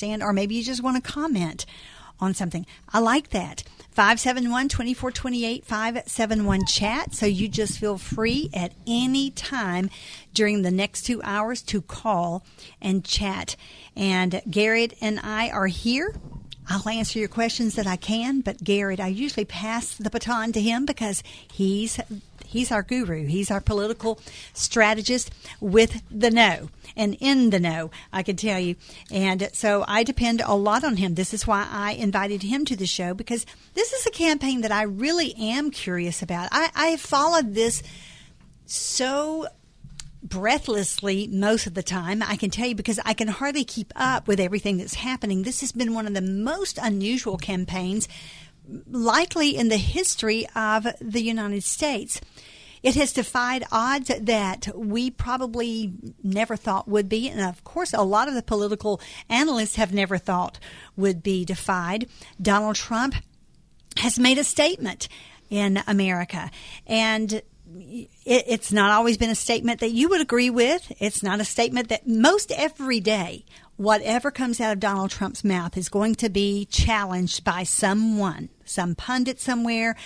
understand, or maybe you just want to comment on something. I like that. 571-2428, 571-CHAT. So you just feel free at any time during the next 2 hours to call and chat. And Garrett and I are here. I'll answer your questions that I can, but Garrett, I usually pass the baton to him because he's our guru. He's our political strategist with the know and in the know, I can tell you. And so I depend a lot on him. This is why I invited him to the show, because this is a campaign that I really am curious about. I have followed this so breathlessly most of the time, I can tell you, because I can hardly keep up with everything that's happening. This has been one of the most unusual campaigns likely in the history of the United States. It has defied odds that we probably never thought would be, and of course a lot of the political analysts have never thought would be defied. Donald Trump has made a statement in America, and it's not always been a statement that you would agree with. It's not a statement that most every day, whatever comes out of Donald Trump's mouth is going to be challenged by someone, some pundit somewhere,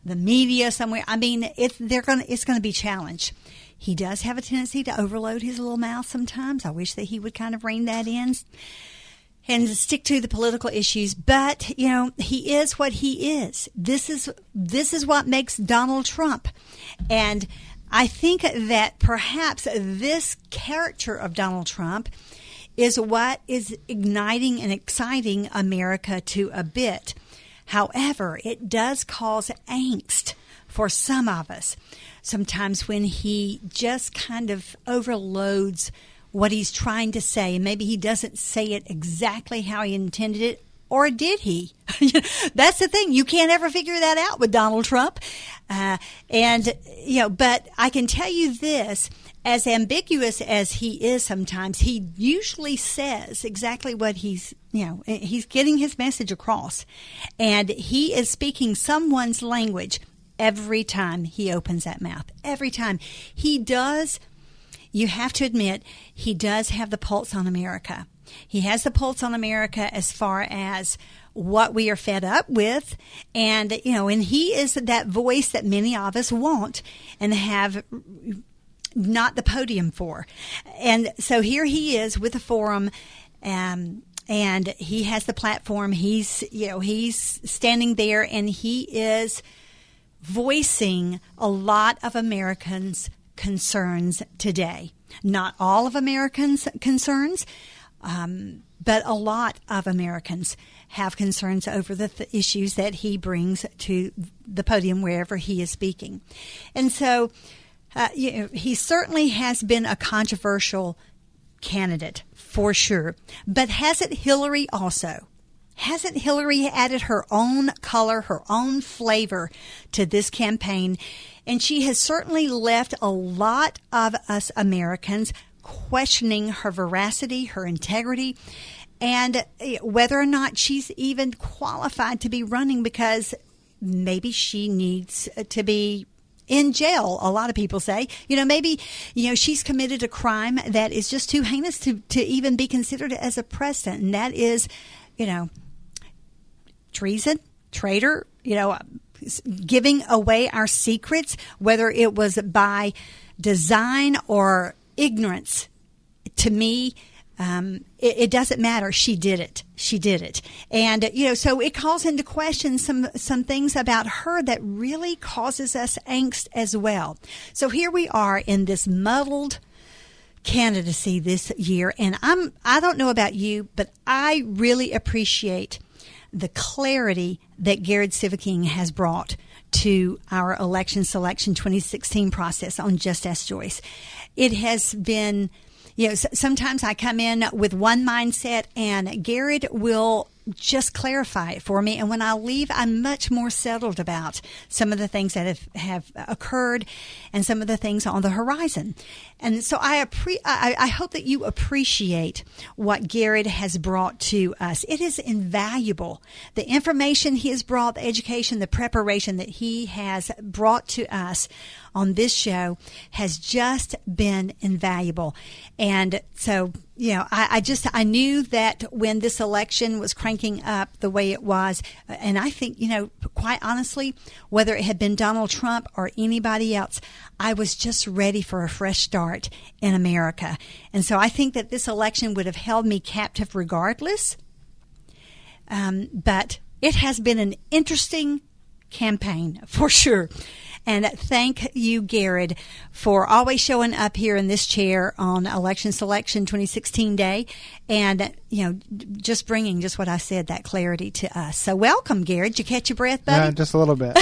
the media somewhere. I mean, it's going to be challenged. He does have a tendency to overload his little mouth sometimes. I wish that he would kind of rein that in and stick to the political issues. But, you know, he is what he is. This is what makes Donald Trump. And I think that perhaps this character of Donald Trump is what is igniting and exciting America to a bit. However, it does cause angst for some of us. Sometimes when he just kind of overloads what he's trying to say, and maybe he doesn't say it exactly how he intended it, or did he? That's the thing. You can't ever figure that out with Donald Trump. But I can tell you this, as ambiguous as he is sometimes, he usually says exactly what he's getting his message across. And he is speaking someone's language every time he opens that mouth. Every time. He does. You have to admit, he does have the pulse on America. He has the pulse on America as far as what we are fed up with. And he is that voice that many of us want and have not the podium for. And so here he is with a forum, and he has the platform. He's standing there, and he is voicing a lot of Americans' concerns today. Not all of Americans' concerns, but a lot of Americans have concerns over the issues that he brings to the podium wherever he is speaking. And so he certainly has been a controversial candidate for sure. But hasn't Hillary also? Hasn't Hillary added her own color, her own flavor to this campaign? And she has certainly left a lot of us Americans questioning her veracity, her integrity, and whether or not she's even qualified to be running, because maybe she needs to be in jail. A lot of people say, maybe, she's committed a crime that is just too heinous to even be considered as a president. And that is, treason, traitor, giving away our secrets, whether it was by design or ignorance. To me, it doesn't matter. She did it. And, so it calls into question some things about her that really causes us angst as well. So here we are in this muddled candidacy this year. And I don't know about you, but I really appreciate the clarity that Garrett Sivaking has brought to our election selection 2016 process on Just Ask Joyce. It has been, sometimes I come in with one mindset, and Garrett will just clarify it for me. And when I leave, I'm much more settled about some of the things that have occurred and some of the things on the horizon. And so I hope that you appreciate what Garrett has brought to us. It is invaluable. The information he has brought, the education, the preparation that he has brought to us on this show has just been invaluable. And so, I knew that when this election was cranking up the way it was, and I think, quite honestly, whether it had been Donald Trump or anybody else, I was just ready for a fresh start in America. And so I think that this election would have held me captive regardless. But it has been an interesting campaign for sure. And thank you, Garrett, for always showing up here in this chair on Election Selection 2016 Day and, just bringing just what I said, that clarity to us. So welcome, Garrett. Did you catch your breath, buddy? Yeah, just a little bit.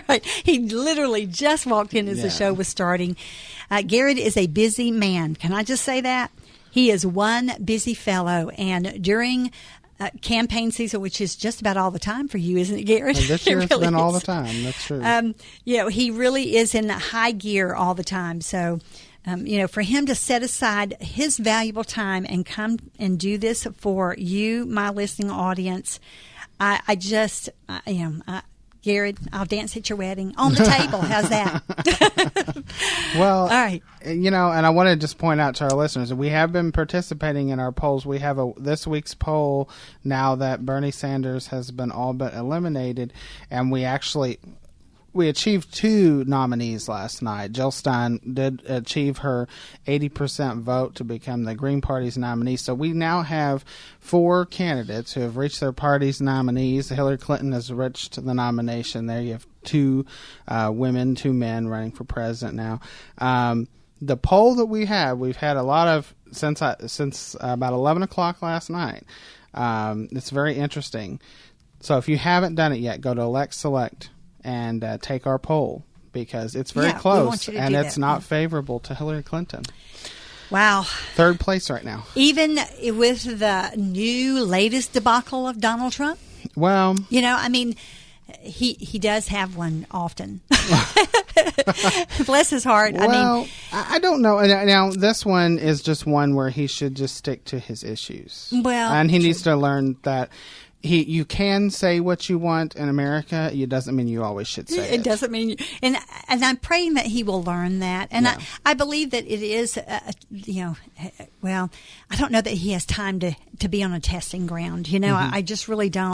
Right. He literally just walked in as the show was starting. Garrett is a busy man. Can I just say that? He is one busy fellow. And during campaign season, which is just about all the time for you, isn't it, Garrett? And this year It it's really been all the is. time. That's true. He really is in high gear all the time. So, for him to set aside his valuable time and come and do this for you, my listening audience, Garrett, I'll dance at your wedding on the table. How's that? Well, all right. And I want to just point out to our listeners, we have been participating in our polls. We have this week's poll now that Bernie Sanders has been all but eliminated, and we achieved 2 nominees last night. Jill Stein did achieve her 80% vote to become the Green Party's nominee. So we now have 4 candidates who have reached their party's nominees. Hillary Clinton has reached the nomination there. You have 2 women, 2 men running for president now. The poll that we've had a lot of since about 11 o'clock last night. It's very interesting. So if you haven't done it yet, go to Elect Select and take our poll, because it's very close and it's not favorable to Hillary Clinton. Wow. 3rd place right now. Even with the latest debacle of Donald Trump? Well, he does have one often. Bless his heart. Well, I don't know. Now, this one is just one where he should just stick to his issues. Well, and he needs to learn that you can say what you want in America. It doesn't mean you always should say it. It doesn't mean and I'm praying that he will learn that. And I believe that it is, well, I don't know that he has time to be on a testing ground. I just really don't.